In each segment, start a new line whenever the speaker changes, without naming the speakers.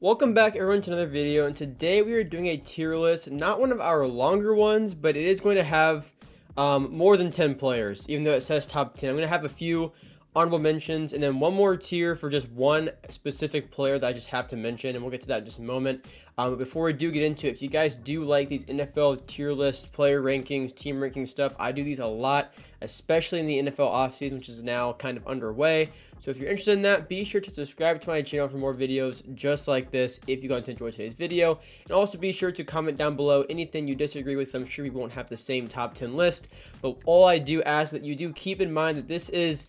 Welcome back everyone to another video, and today we are doing a tier list, not one of our longer ones, but it is going to have more than 10 players, even though it says top 10. I'm going to have a few honorable mentions and then one more tier for just one specific player that I just have to mention, and we'll get to that in just a moment. But before we do get into it, if you guys do like these NFL tier list, player rankings, team ranking stuff, I do these a lot, especially in the NFL offseason, which is now kind of underway. So if you're interested in that, be sure to subscribe to my channel for more videos just like this if you're going to enjoy today's video. And also be sure to comment down below anything you disagree with, because I'm sure we won't have the same top 10 list. But all I do ask that you do keep in mind that this is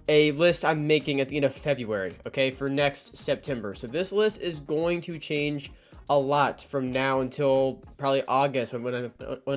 a list I'm making at the end of February, okay, for next September. So this list is going to change a lot from now until probably August when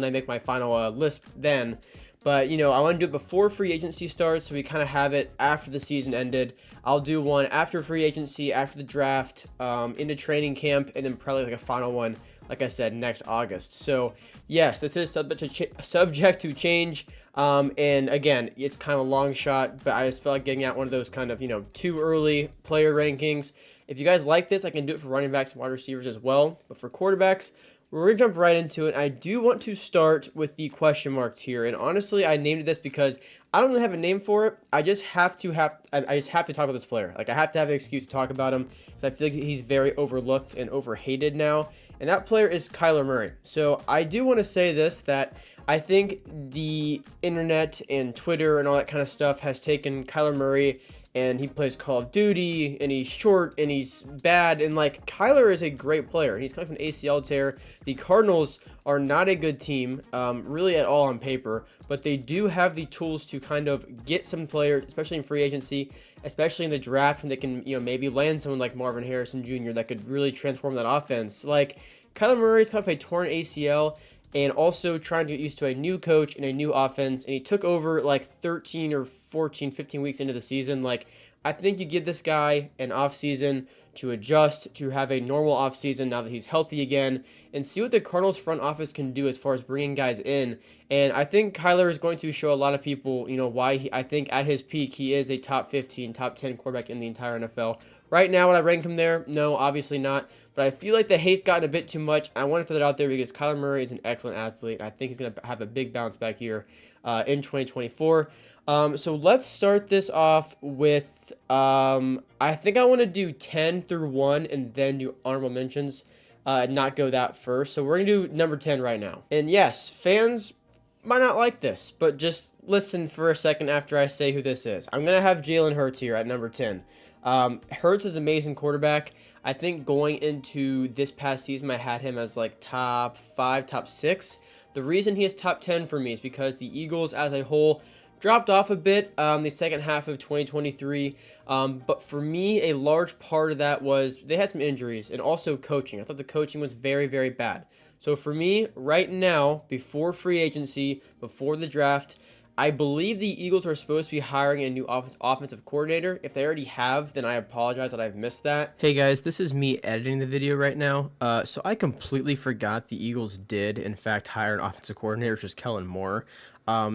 I make my final list then. But, you know, I want to do it before free agency starts, so we kind of have it after the season ended. I'll do one after free agency, after the draft, into training camp, and then probably like a final one, like I said, next August. So, yes, this is subject to change. And again, it's kind of a long shot, but I just felt like getting out one of those kind of, you know, too early player rankings. If you guys like this, I can do it for running backs and wide receivers as well. But for quarterbacks, we're going to jump right into it. I do want to start with the question mark tier. And honestly, I named it this because I don't really have a name for it. I just have to I just have to talk about this player. Like, I have to have an excuse to talk about him because I feel like he's very overlooked and overhated now. And that player is Kyler Murray. So I do want to say this, that I think the internet and Twitter and all that kind of stuff has taken Kyler Murray, and he plays Call of Duty, and he's short, and he's bad, and like, Kyler is a great player. He's coming from an ACL tear. The Cardinals are not a good team, really at all on paper, but they do have the tools to kind of get some players, especially in free agency, especially in the draft, and they can, you know, maybe land someone like Marvin Harrison Jr. that could really transform that offense. Like, Kyler Murray's kind of a torn ACL, and also trying to get used to a new coach and a new offense. And he took over like 13 or 14, 15 weeks into the season. Like, I think you give this guy an offseason to adjust, to have a normal offseason now that he's healthy again, and see what the Cardinals front office can do as far as bringing guys in. And I think Kyler is going to show a lot of people, you know, why I think at his peak, he is a top 15, top 10 quarterback in the entire NFL. Right now, would I rank him there? No, obviously not. But I feel like the hate's gotten a bit too much. I want to throw that out there because Kyler Murray is an excellent athlete. I think he's going to have a big bounce back here in 2024. So let's start this off with, I think I want to do 10 through 1 and then do honorable mentions, not go that first. So we're going to do number 10 right now. And yes, fans might not like this, but just listen for a second after I say who this is. I'm going to have Jalen Hurts here at number 10. Hurts is an amazing quarterback. I think going into this past season, I had him as like top 5, top 6. The reason he is top 10 for me is because the Eagles as a whole dropped off a bit the second half of 2023. But for me, a large part of that was they had some injuries and also coaching. I thought the coaching was very, very bad. So for me, right now, before free agency, before the draft, I believe the Eagles are supposed to be hiring a new offensive coordinator. If they already have, then I apologize that I've missed that. Hey guys, this is me editing the video right now. So I completely forgot the Eagles did, in fact, hire an offensive coordinator, which is Kellen Moore.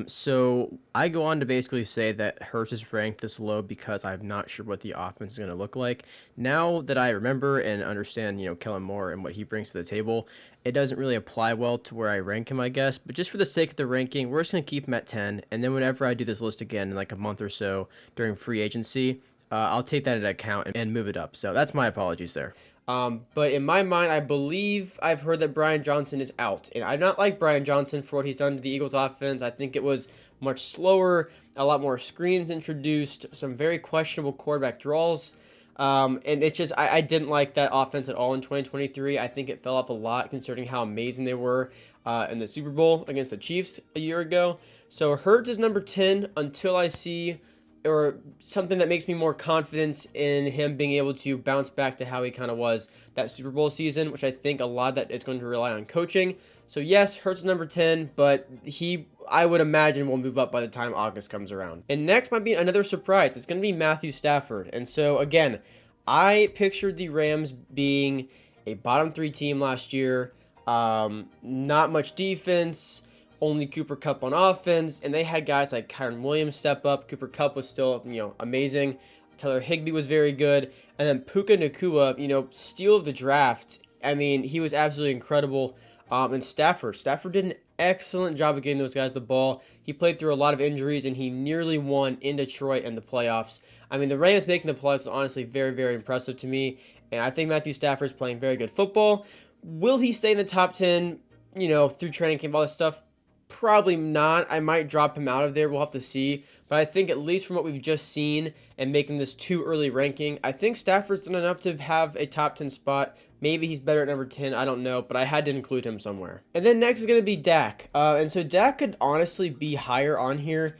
So I go on to basically say that Hurts is ranked this low because I'm not sure what the offense is going to look like. Now that I remember and understand, you know, Kellen Moore and what he brings to the table, it doesn't really apply well to where I rank him, I guess. But just for the sake of the ranking, we're just going to keep him at 10. And then whenever I do this list again in like a month or so during free agency, I'll take that into account and move it up. So that's my apologies there. But in my mind, I believe I've heard that Brian Johnson is out. And I do not like Brian Johnson for what he's done to the Eagles offense. I think it was much slower, a lot more screens introduced, some very questionable quarterback draws. And it's just, I didn't like that offense at all in 2023. I think it fell off a lot considering how amazing they were in the Super Bowl against the Chiefs a year ago. So Hurts is number 10 until I see or something that makes me more confident in him being able to bounce back to how he kind of was that Super Bowl season, which I think a lot of that is going to rely on coaching. So yes, Hurts number 10, but I would imagine will move up by the time August comes around. And next might be another surprise. It's going to be Matthew Stafford. And so again, I pictured the Rams being a bottom 3 team last year. Not much defense, only Cooper Kupp on offense, and they had guys like Kyren Williams step up. Cooper Kupp was still, you know, amazing. Taylor Higbee was very good. And then Puka Nacua, steal of the draft. I mean, he was absolutely incredible. And Stafford did an excellent job of getting those guys the ball. He played through a lot of injuries, and he nearly won in Detroit in the playoffs. I mean, the Rams making the playoffs is honestly very, very impressive to me. And I think Matthew Stafford's playing very good football. Will he stay in the top 10, through training camp, all this stuff? Probably not. I might drop him out of there. We'll have to see. But I think at least from what we've just seen and making this too early ranking, I think Stafford's done enough to have a top 10 spot. Maybe he's better at number 10. I don't know. But I had to include him somewhere. And then next is going to be Dak. And so Dak could honestly be higher on here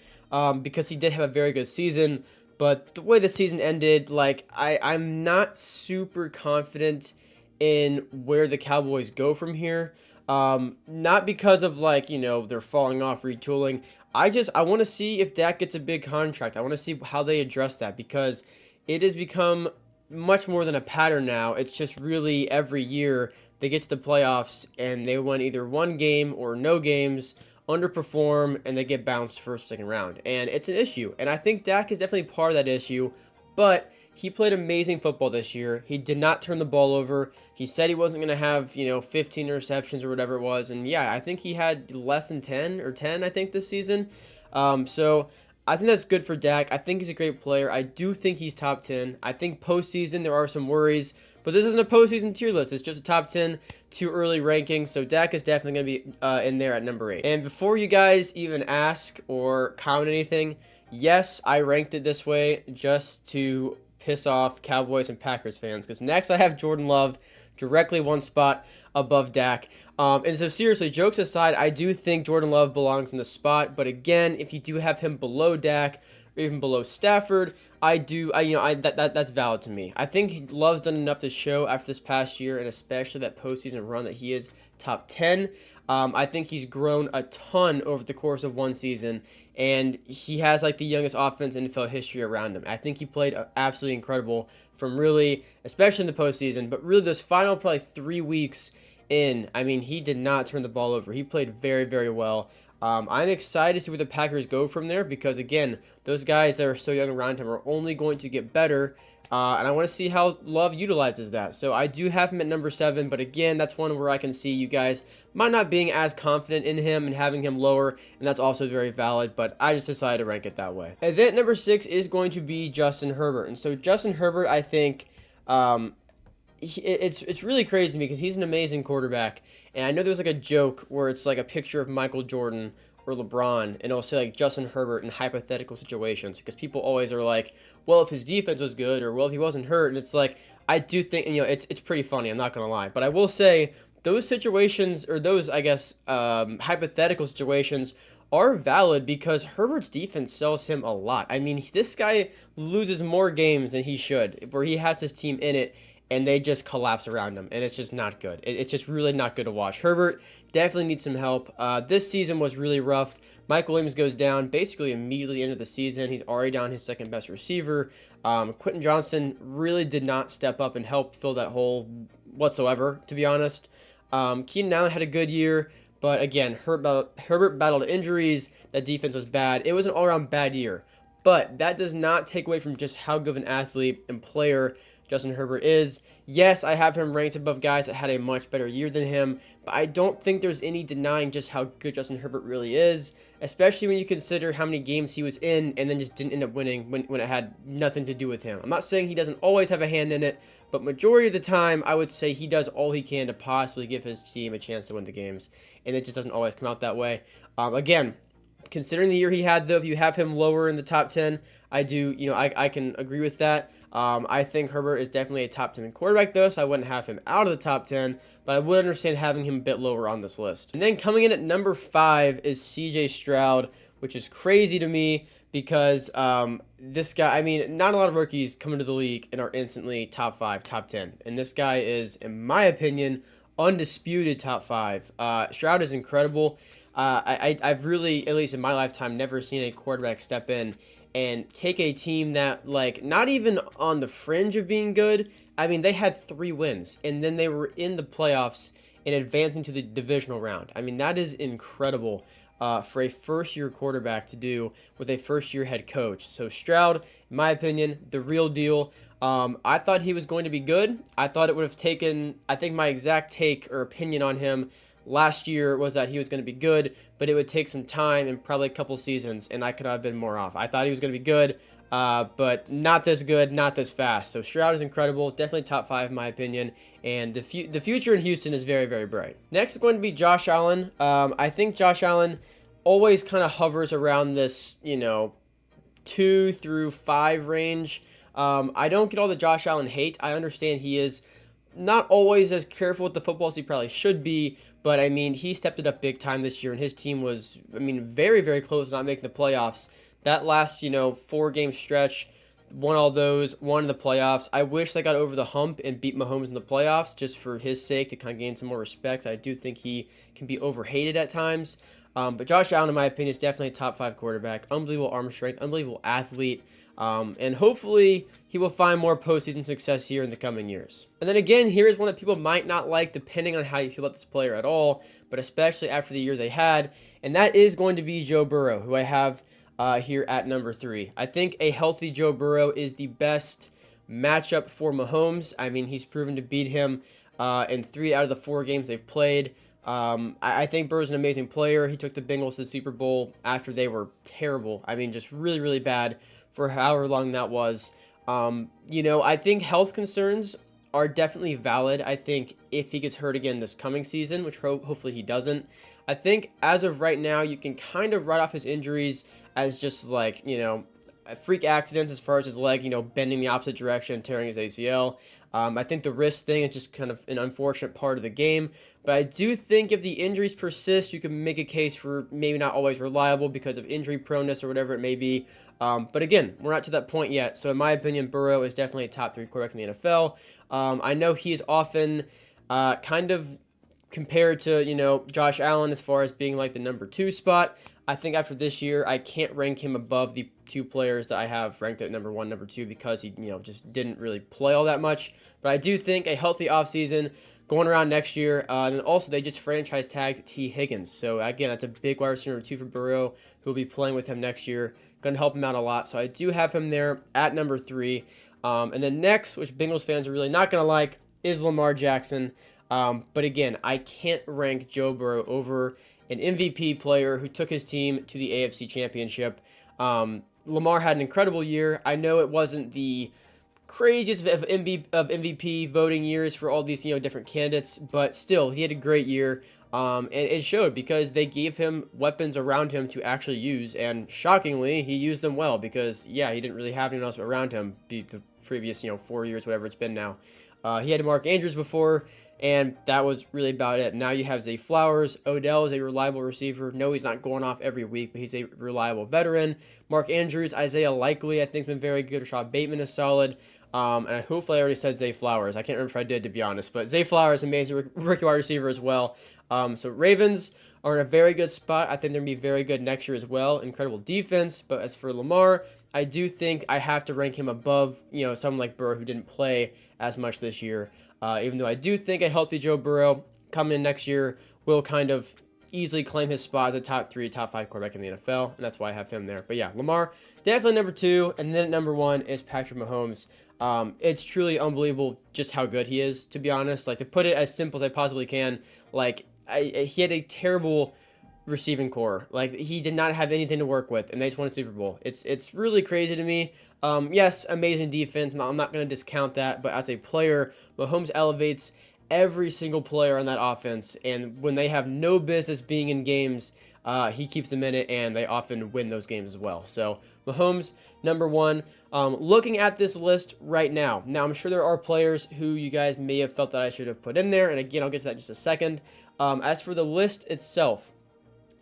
because he did have a very good season. But the way the season ended, I'm not super confident in where the Cowboys go from here. Not because of they're falling off, retooling. I want to see if Dak gets a big contract. I want to see how they address that because it has become much more than a pattern now. It's just really every year they get to the playoffs and they win either one game or no games, underperform, and they get bounced first, second round. And it's an issue. And I think Dak is definitely part of that issue, but he played amazing football this year. He did not turn the ball over. He said he wasn't going to have, 15 interceptions or whatever it was. And yeah, I think he had less than 10 or 10, I think, this season. So I think that's good for Dak. I think he's a great player. I do think he's top 10. I think postseason there are some worries, but this isn't a postseason tier list. It's just a top 10, too early ranking. So Dak is definitely going to be in there at number 8. And before you guys even ask or comment anything, yes, I ranked it this way just to piss off Cowboys and Packers fans, because next I have Jordan Love directly one spot above Dak. And so seriously, jokes aside, I do think Jordan Love belongs in the spot, but again, if you do have him below Dak or even below Stafford, that's valid to me. I think Love's done enough to show after this past year, and especially that postseason run, that he is top 10. I think he's grown a ton over the course of one season, and he has the youngest offense in NFL history around him. I think he played absolutely incredible from really, especially in the postseason, but really those final probably 3 weeks in, I mean, he did not turn the ball over. He played very, very well. I'm excited to see where the Packers go from there because, again, those guys that are so young around him are only going to get better. And I want to see how Love utilizes that. So I do have him at number 7, but again, that's one where I can see you guys might not being as confident in him and having him lower, and that's also very valid, but I just decided to rank it that way. And then number 6 is going to be Justin Herbert. And so Justin Herbert, I think, it's really crazy to me because he's an amazing quarterback, and I know there's a joke where it's a picture of Michael Jordan or LeBron, and it'll say Justin Herbert in hypothetical situations, because people always are well, if his defense was good, or well, if he wasn't hurt, and it's I do think, it's pretty funny, I'm not gonna lie, but I will say those situations, or those, I guess, hypothetical situations are valid because Herbert's defense sells him a lot. I mean, this guy loses more games than he should, where he has his team in it, and they just collapse around him, and it's just not good. It's just really not good to watch. Herbert definitely needs some help. This season was really rough. Mike Williams goes down basically immediately into the season. He's already down his second best receiver. Quentin Johnston really did not step up and help fill that hole whatsoever, to be honest. Keenan Allen had a good year, but again, Herbert battled injuries. That defense was bad. It was an all-around bad year, but that does not take away from just how good of an athlete and player Justin Herbert is. Yes, I have him ranked above guys that had a much better year than him, but I don't think there's any denying just how good Justin Herbert really is, especially when you consider how many games he was in and then just didn't end up winning when it had nothing to do with him. I'm not saying he doesn't always have a hand in it, but majority of the time, I would say he does all he can to possibly give his team a chance to win the games, and it just doesn't always come out that way. Again, considering the year he had, though, if you have him lower in the top 10, I do, I can agree with that. I think Herbert is definitely a top 10 quarterback, though, so I wouldn't have him out of the top 10, but I would understand having him a bit lower on this list. And then coming in at number 5 is CJ Stroud, which is crazy to me because this guy, I mean, not a lot of rookies come into the league and are instantly top 5, top 10. And this guy is, in my opinion, undisputed top 5. Stroud is incredible. I've really, at least in my lifetime, never seen a quarterback step in and take a team that, not even on the fringe of being good. I mean, they had 3 wins, and then they were in the playoffs and advancing to the divisional round. I mean, that is incredible. for a first-year quarterback to do with a first-year head coach. So Stroud, in my opinion, the real deal. I thought he was going to be good. I thought it would have taken, I think my exact take or opinion on him last year was that he was going to be good, but it would take some time and probably a couple seasons, and I could have been more off. I thought he was going to be good, but not this good, not this fast. So Stroud is incredible, definitely top 5 in my opinion, and the future in Houston is very, very bright. Next is going to be Josh Allen. I think Josh Allen always kind of hovers around this, 2 through 5 range. I don't get all the Josh Allen hate. I understand he is not always as careful with the football as he probably should be, but I mean, he stepped it up big time this year, and his team was, very, very close to not making the playoffs. That last, 4-game stretch, won all those, won in the playoffs. I wish they got over the hump and beat Mahomes in the playoffs just for his sake to kind of gain some more respect. I do think he can be overhated at times. But Josh Allen, in my opinion, is definitely a top 5 quarterback. Unbelievable arm strength, unbelievable athlete. And hopefully he will find more postseason success here in the coming years. And then again, here is one that people might not like depending on how you feel about this player at all, but especially after the year they had, and that is going to be Joe Burrow, who I have here at number 3. I think a healthy Joe Burrow is the best matchup for Mahomes. I mean, he's proven to beat him in 3 out of the 4 games they've played. I think Burrow's an amazing player. He took the Bengals to the Super Bowl after they were terrible. I mean, just really, really bad for however long that was. I think health concerns are definitely valid. I think if he gets hurt again this coming season, which hopefully he doesn't, I think as of right now, you can kind of write off his injuries as just like, freak accidents as far as his leg, bending the opposite direction, tearing his ACL. I think the wrist thing is just kind of an unfortunate part of the game. But I do think if the injuries persist, you can make a case for maybe not always reliable because of injury proneness or whatever it may be. But again, we're not to that point yet. So in my opinion, Burrow is definitely a top 3 quarterback in the NFL. I know he is often kind of compared to, Josh Allen as far as being like the number 2 spot. I think after this year, I can't rank him above the 2 players that I have ranked at number 1, number 2 because he, just didn't really play all that much. But I do think a healthy offseason going around next year. And also, they just franchise tagged T. Higgins. So, again, that's a big wide receiver number 2 for Burrow, who will be playing with him next year. Going to help him out a lot. So, I do have him there at number 3. And then next, which Bengals fans are really not going to like, is Lamar Jackson. But again, I can't rank Joe Burrow over an MVP player who took his team to the AFC Championship. Lamar had an incredible year. I know it wasn't the craziest of MVP voting years for all these different candidates, but still, he had a great year. And it showed because they gave him weapons around him to actually use, and shockingly, he used them well because, he didn't really have anyone else around him the previous, 4 years, whatever it's been now. He had Mark Andrews before, and that was really about it. Now you have Zay Flowers. Odell is a reliable receiver. No, he's not going off every week, but he's a reliable veteran. Mark Andrews, Isaiah Likely, I think, has been very good. Rashad Bateman is solid. And hopefully I already said Zay Flowers. I can't remember if I did, to be honest. But Zay Flowers, amazing rookie wide receiver as well. So Ravens are in a very good spot. I think they're going to be very good next year as well. Incredible defense. But as for Lamar, I do think I have to rank him above, someone like Burrow who didn't play as much this year. Even though I do think a healthy Joe Burrow coming in next year will kind of easily claim his spot as a top 3, top 5 quarterback in the NFL, and that's why I have him there. But yeah, Lamar, definitely number 2, and then at number 1 is Patrick Mahomes. It's truly unbelievable just how good he is, to be honest. Like, to put it as simple as I possibly can, like, he had a terrible receiving core. Like, he did not have anything to work with, and they just won a Super Bowl. It's really crazy to me. Yes, amazing defense. I'm not going to discount that, but as a player, Mahomes elevates every single player on that offense, and when they have no business being in games, he keeps them in it, and they often win those games as well. So Mahomes, number 1. Looking at this list right now, I'm sure there are players who you guys may have felt that I should have put in there, and again, I'll get to that in just a second. As for the list itself,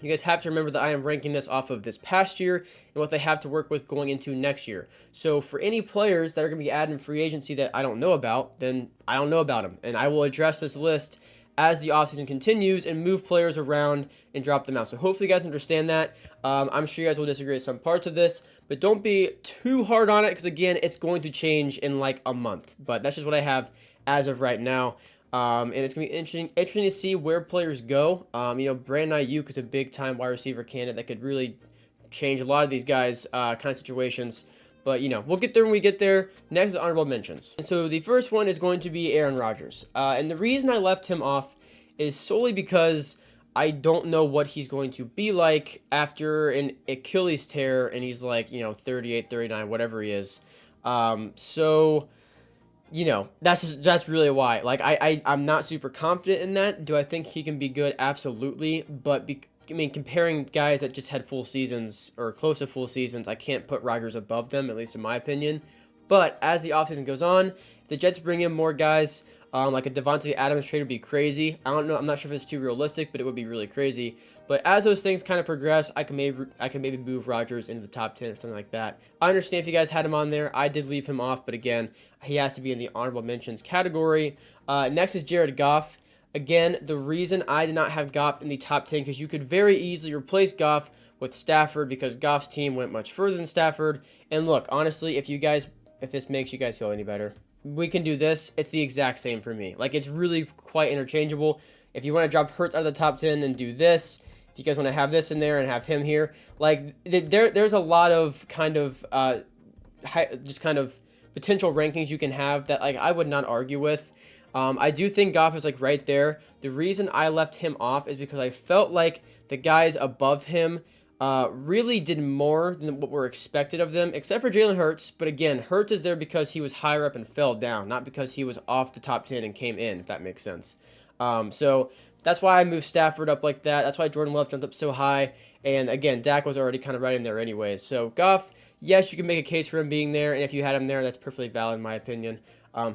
you guys have to remember that I am ranking this off of this past year and what they have to work with going into next year. So for any players that are going to be added in free agency that I don't know about, then I don't know about them. And I will address this list as the offseason continues and move players around and drop them out. So hopefully you guys understand that. I'm sure you guys will disagree with some parts of this, but don't be too hard on it because, again, it's going to change in like a month. But that's just what I have as of right now. And it's going to be interesting to see where players go. You know, Brandon Ayuk is a big-time wide receiver candidate that could really change a lot of these guys' kind of situations. But, you know, we'll get there when we get there. Next is honorable mentions. And so the first one is going to be Aaron Rodgers. And the reason I left him off is solely because I don't know what he's going to be like after an Achilles tear and he's like, you know, 38, 39, whatever he is. So, you know, that's really why. Like, I'm not super confident in that. Do I think he can be good? Absolutely. But, I mean, comparing guys that just had full seasons or close to full seasons, I can't put Rodgers above them, at least in my opinion. But as the offseason goes on, if the Jets bring in more guys, like a Devontae Adams trade would be crazy. I don't know. I'm not sure if it's too realistic, but it would be really crazy. But as those things kind of progress, I can maybe move Rodgers into the top 10 or something like that. I understand if you guys had him on there. I did leave him off, but again, he has to be in the honorable mentions category. Next is Jared Goff. Again, the reason I did not have Goff in the top 10 because you could very easily replace Goff with Stafford because Goff's team went much further than Stafford. And look, honestly, if this makes you guys feel any better, we can do this. It's the exact same for me. Like, it's really quite interchangeable. If you want to drop Hurts out of the top 10 and do this, if you guys want to have this in there and have him here, like, there's a lot of kind of just kind of potential rankings you can have that, like, I would not argue with. I do think Goff is, like, right there. The reason I left him off is because I felt like the guys above him really did more than what were expected of them, except for Jalen Hurts. But again, Hurts is there because he was higher up and fell down, not because he was off the top 10 and came in, if that makes sense. So that's why I moved Stafford up like that. That's why Jordan Love jumped up so high. And again, Dak was already kind of right in there anyways. So Goff, yes, you can make a case for him being there. And if you had him there, that's perfectly valid in my opinion.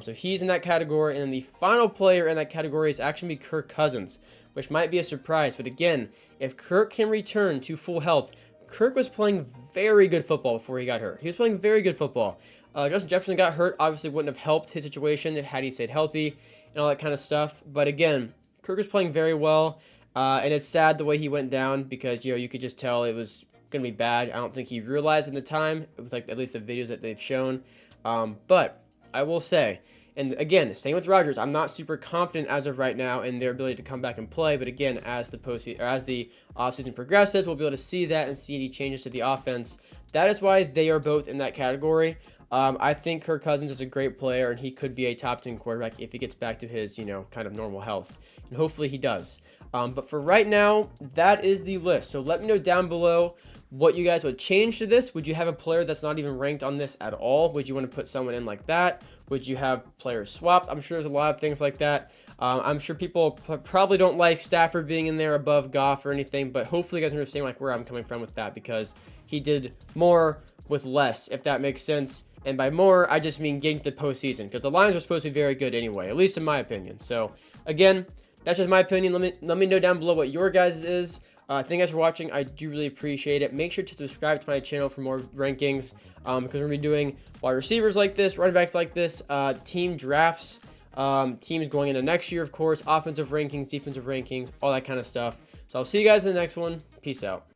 So he's in that category. And then the final player in that category is actually Kirk Cousins, which might be a surprise. But again, if Kirk can return to full health, Kirk was playing very good football before he got hurt. He was playing very good football. Justin Jefferson got hurt, obviously wouldn't have helped his situation had he stayed healthy and all that kind of stuff. But again, Kirk was playing very well, and it's sad the way he went down because, you know, you could just tell it was going to be bad. I don't think he realized in the time, with like at least the videos that they've shown. But I will say, and again, same with Rodgers, I'm not super confident as of right now in their ability to come back and play. But again, as the offseason progresses, we'll be able to see that and see any changes to the offense. That is why they are both in that category. I think Kirk Cousins is a great player, and he could be a top 10 quarterback if he gets back to his, you know, kind of normal health. And hopefully he does. But for right now, that is the list. So let me know down below what you guys would change to this. Would you have a player that's not even ranked on this at all? Would you want to put someone in like that? Would you have players swapped? I'm sure there's a lot of things like that. I'm sure people probably don't like Stafford being in there above Goff or anything, but hopefully you guys understand like where I'm coming from with that because he did more with less, if that makes sense. And by more, I just mean getting to the postseason because the Lions are supposed to be very good anyway, at least in my opinion. So again, that's just my opinion. Let me know down below what your guys' is. Thank you guys for watching. I do really appreciate it. Make sure to subscribe to my channel for more rankings because we're going to be doing wide receivers like this, running backs like this, team drafts, teams going into next year, of course, offensive rankings, defensive rankings, all that kind of stuff. So I'll see you guys in the next one. Peace out.